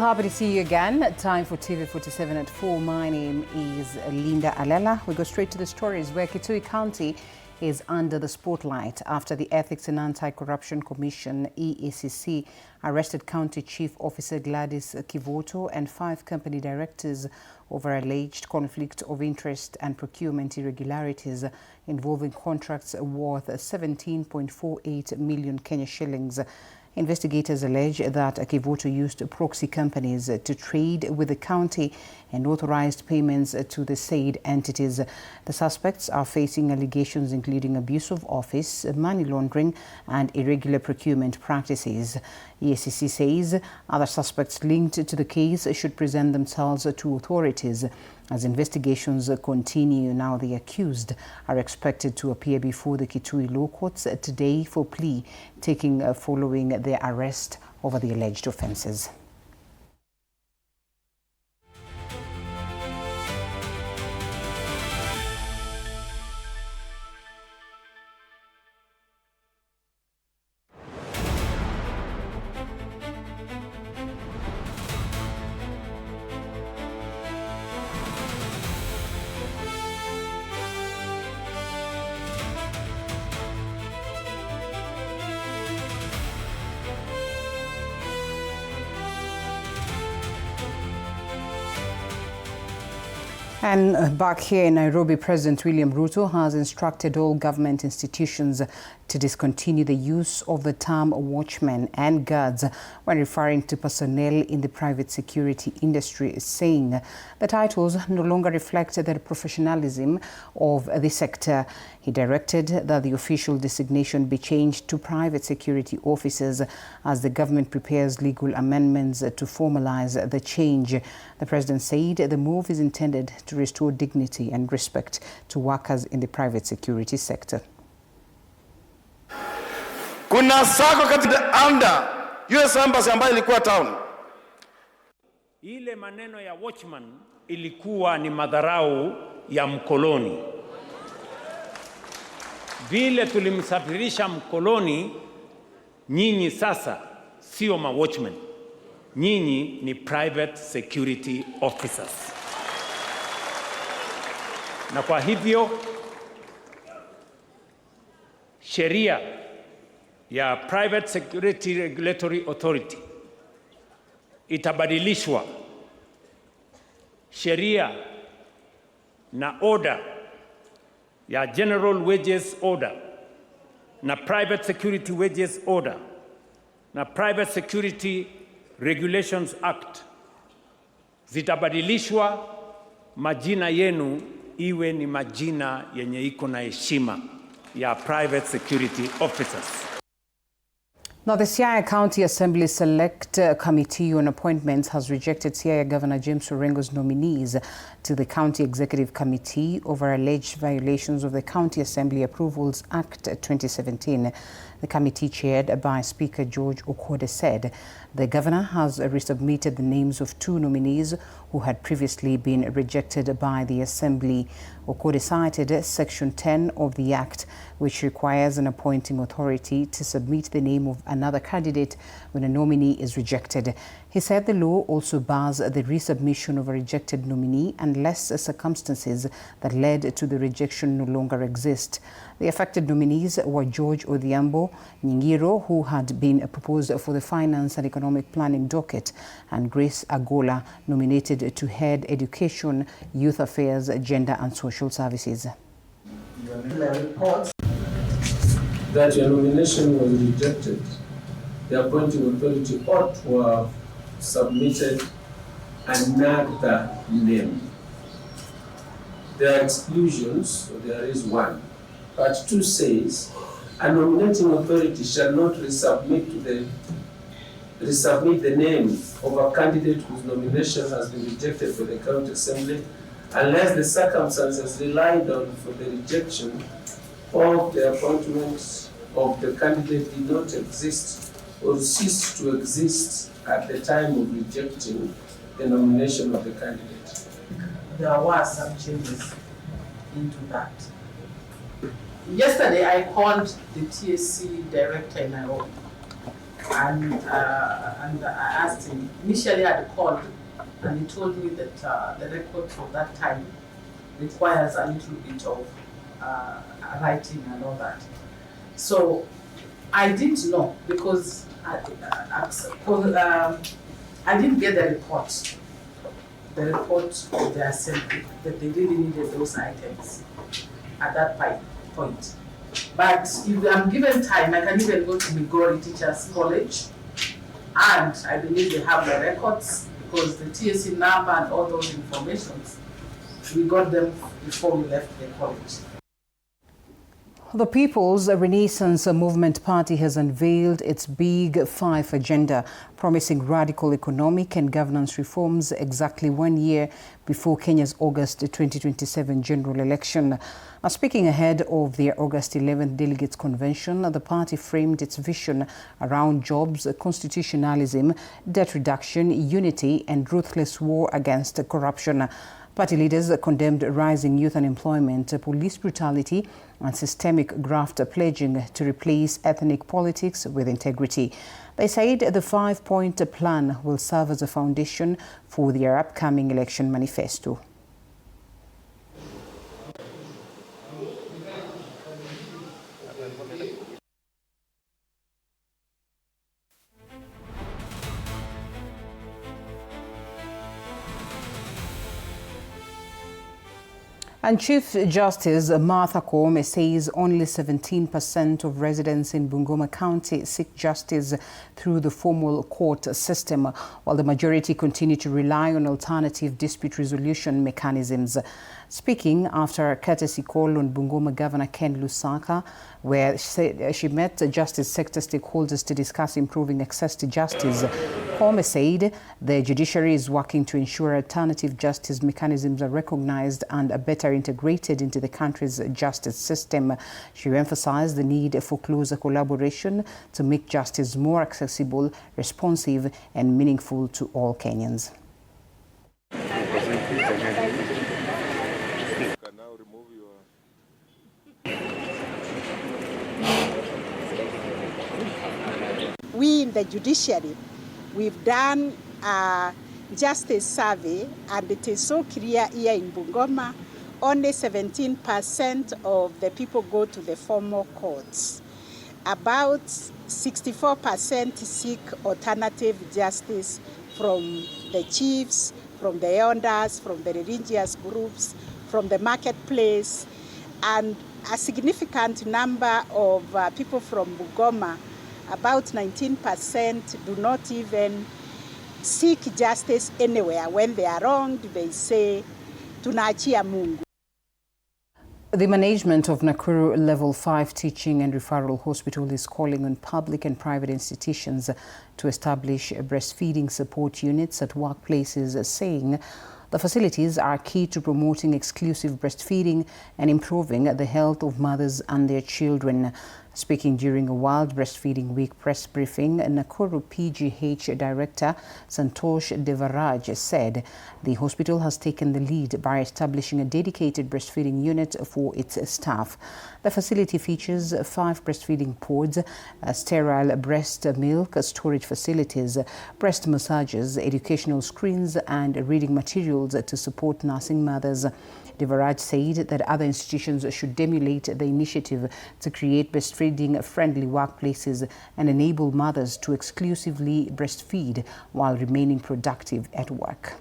Happy to see you again. Time for TV47 at 4. My name is Alela. We go straight to the stories where Kitui County is under the spotlight after the Ethics and Anti-Corruption Commission, EACC, arrested County Chief Officer Gladys Kivoto and 5 company directors over alleged conflict of interest and procurement irregularities involving contracts worth 17.48 million Kenya shillings. Investigators allege that Kivoto used proxy companies to trade with the county and authorized payments to the said entities. The suspects are facing allegations including abuse of office, money laundering and irregular procurement practices. EACC says other suspects linked to the case should present themselves to authorities. As investigations continue, now the accused are expected to appear before the Kitui law courts today for plea taking following their arrest over the alleged offences. And back here in Nairobi, President William Ruto has instructed all government institutions to discontinue the use of the term watchmen and guards when referring to personnel in the private security industry, saying the titles no longer reflect the professionalism of the sector. He directed that the official designation be changed to private security officers as the government prepares legal amendments to formalize the change. The president said the move is intended to restore dignity and respect to workers in the private security sector. Kuna sako katika anda US Embassy ambayo ilikuwa town. Ile maneno ya watchman ilikuwa ni madharau ya mkoloni. Vile tulimsafirisha mkoloni, nyinyi sasa sio ma watchman. Nyinyi ni private security officers. Na kwa hivyo sheria ya Private Security Regulatory Authority itabadilishwa. Sheria na order ya General Wages Order na Private Security Wages Order na Private Security Regulations Act zitabadilishwa, majina yenu iwe ni majina yenye iko na heshima ya private security officers. Now, the Siaya County Assembly Select Committee on Appointments has rejected Siaya Governor James Orengo's nominees to the County Executive Committee over alleged violations of the County Assembly Approvals Act 2017. The committee, chaired by Speaker George Okwode, said the governor has resubmitted the names of 2 nominees who had previously been rejected by the Assembly. Okwode cited Section 10 of the Act, which requires an appointing authority to submit the name of another candidate when a nominee is rejected. He said the law also bars the resubmission of a rejected nominee unless circumstances that led to the rejection no longer exist. The affected nominees were George Odhiambo Nyingiro, who had been proposed for the Finance and Economic Planning docket, and Grace Agola, nominated to head Education, Youth Affairs, Gender and Social Services. That your nomination was rejected, the appointing authority ought to have submitted another name. There are exclusions, so there is one. Part 2 says, a nominating authority shall not resubmit the name of a candidate whose nomination has been rejected for the County Assembly unless the circumstances relied on for the rejection of the appointment of the candidate did not exist or cease to exist at the time of rejecting the nomination of the candidate. There were some changes into that. Yesterday, I called the TSC director in Nairobi And I asked him, initially I had called, and he told me that the record for that time requires a little bit of writing and all that. So I didn't know because I didn't get the report of the assembly that they really needed those items at that point. But if I'm given time, I can even go to Migori Teachers College, and I believe they have the records because the TSC number and all those informations, we got them before we left the college. The People's Renaissance Movement Party has unveiled its Big Five agenda, promising radical economic and governance reforms exactly 1 year before Kenya's August 2027 general election. Now, speaking ahead of their August 11th Delegates Convention, the party framed its vision around jobs, constitutionalism, debt reduction, unity, and ruthless war against corruption. Party leaders condemned rising youth unemployment, police brutality, and systemic graft, pledging to replace ethnic politics with integrity. They said the 5-point plan will serve as a foundation for their upcoming election manifesto. And Chief Justice Martha Koome says only 17% of residents in Bungoma County seek justice through the formal court system, while the majority continue to rely on alternative dispute resolution mechanisms. Speaking after a courtesy call on Bungoma Governor Ken Lusaka, where she met justice sector stakeholders to discuss improving access to justice, Koome said the judiciary is working to ensure alternative justice mechanisms are recognized and are better integrated into the country's justice system. She emphasized the need for closer collaboration to make justice more accessible, responsive, and meaningful to all Kenyans. We in the judiciary, we've done a justice survey, and it is so clear here in Bungoma, only 17% of the people go to the formal courts. About 64% seek alternative justice from the chiefs, from the elders, from the religious groups, from the marketplace, and a significant number of people from Bungoma, about 19%, do not even seek justice anywhere. When they are wronged, they say, tunaachia Mungu. The management of Nakuru Level 5 Teaching and Referral Hospital is calling on public and private institutions to establish breastfeeding support units at workplaces, saying the facilities are key to promoting exclusive breastfeeding and improving the health of mothers and their children. Speaking during a World Breastfeeding Week press briefing, Nakuru PGH Director Santosh Devaraj said the hospital has taken the lead by establishing a dedicated breastfeeding unit for its staff. The facility features 5 breastfeeding pods, sterile breast milk storage facilities, breast massages, educational screens, and reading materials to support nursing mothers. Devaraj said that other institutions should emulate the initiative to create breastfeeding-friendly workplaces and enable mothers to exclusively breastfeed while remaining productive at work.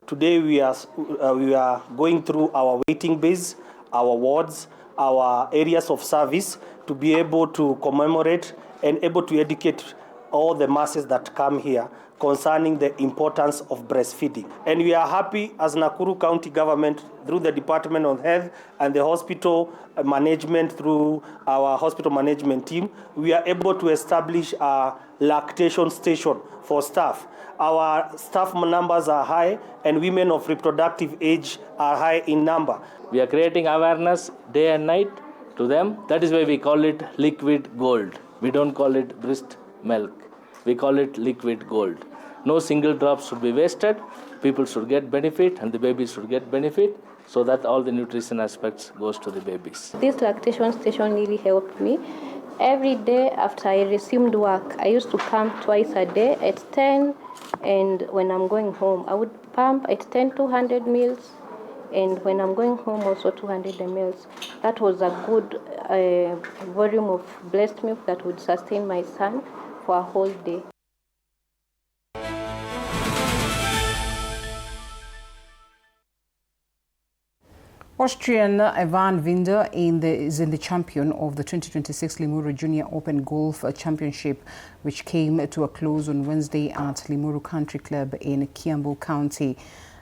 Today we are going through our waiting base, our wards, our areas of service to be able to commemorate and able to educate all the masses that come here concerning the importance of breastfeeding. And we are happy as Nakuru County Government, through the Department of Health and the hospital management, through our hospital management team, we are able to establish a lactation station for staff. Our staff numbers are high and women of reproductive age are high in number. We are creating awareness day and night to them. That is why we call it liquid gold. We don't call it breast milk. We call it liquid gold. No single drop should be wasted. People should get benefit and the babies should get benefit so that all the nutrition aspects goes to the babies. This lactation station really helped me. Every day after I resumed work, I used to pump twice a day at 10, and when I'm going home, I would pump at 10, 200 mils, and when I'm going home also 200 mils. That was a good volume of breast milk that would sustain my son for a whole day. Austrian Ivan Winder is in the champion of the 2026 Limuru Junior Open Golf Championship, which came to a close on Wednesday at Limuru Country Club in Kiambu County.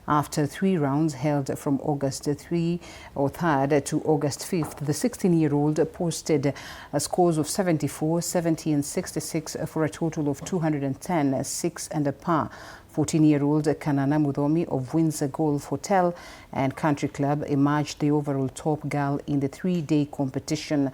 After 3 rounds held from August 3rd to August 5th, the 16-year-old posted scores of 74, 70 and 66 for a total of 210, 6 and a par. 14-year-old Kanana Mudomi of Windsor Golf Hotel and Country Club emerged the overall top girl in the 3-day competition.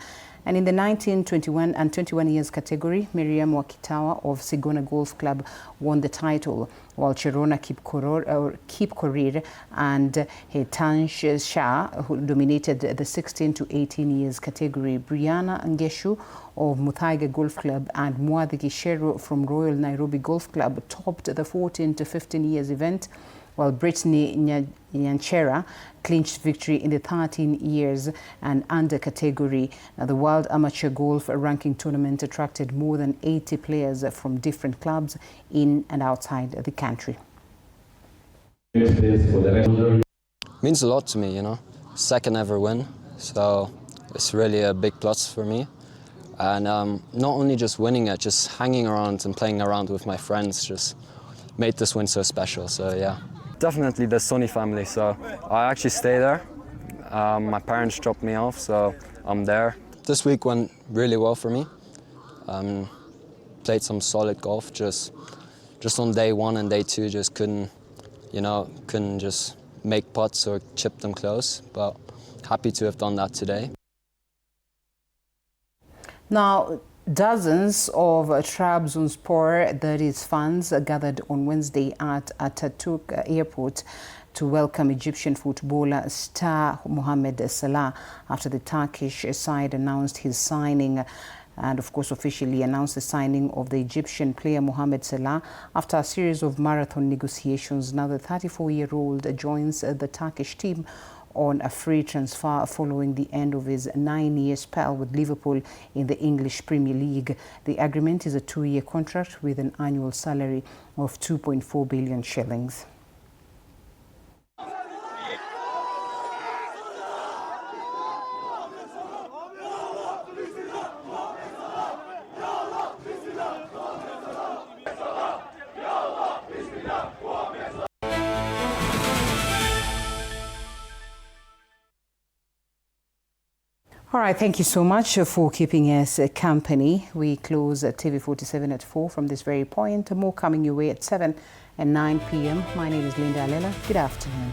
And in the 19, 21 and 21 years category, Miriam Wakitawa of Sigona Golf Club won the title, while Cherona Kipkorir and Hetansh Shah, who dominated the 16 to 18 years category. Brianna Ngeshu of Muthaiga Golf Club and Mwadhi Gishero from Royal Nairobi Golf Club topped the 14 to 15 years event, while Brittany Nyanchera clinched victory in the 13 years and under category. The World Amateur Golf Ranking Tournament attracted more than 80 players from different clubs in and outside the country. Means a lot to me, you know. Second ever win, so it's really a big plus for me. And not only just winning it, just hanging around and playing around with my friends just made this win so special, so yeah. Definitely the Sony family, so I actually stay there. My parents dropped me off, so I'm there. This week went really well for me. Played some solid golf, just on day 1 and day 2, just couldn't just make putts or chip them close, but happy to have done that today. Now, dozens of Trabzonspor, that is fans, gathered on Wednesday at Ataturk Airport to welcome Egyptian footballer star Mohamed Salah after the Turkish side announced his signing and, of course, officially announced the signing of the Egyptian player Mohamed Salah after a series of marathon negotiations. Now the 34-year-old joins the Turkish team on a free transfer following the end of his 9-year spell with Liverpool in the English Premier League. The agreement is a 2-year contract with an annual salary of 2.4 billion shillings. All right, thank you so much for keeping us company. We close at TV47 at 4 from this very point. More coming your way at 7 and 9 p.m. My name is Linda Alela. Good afternoon.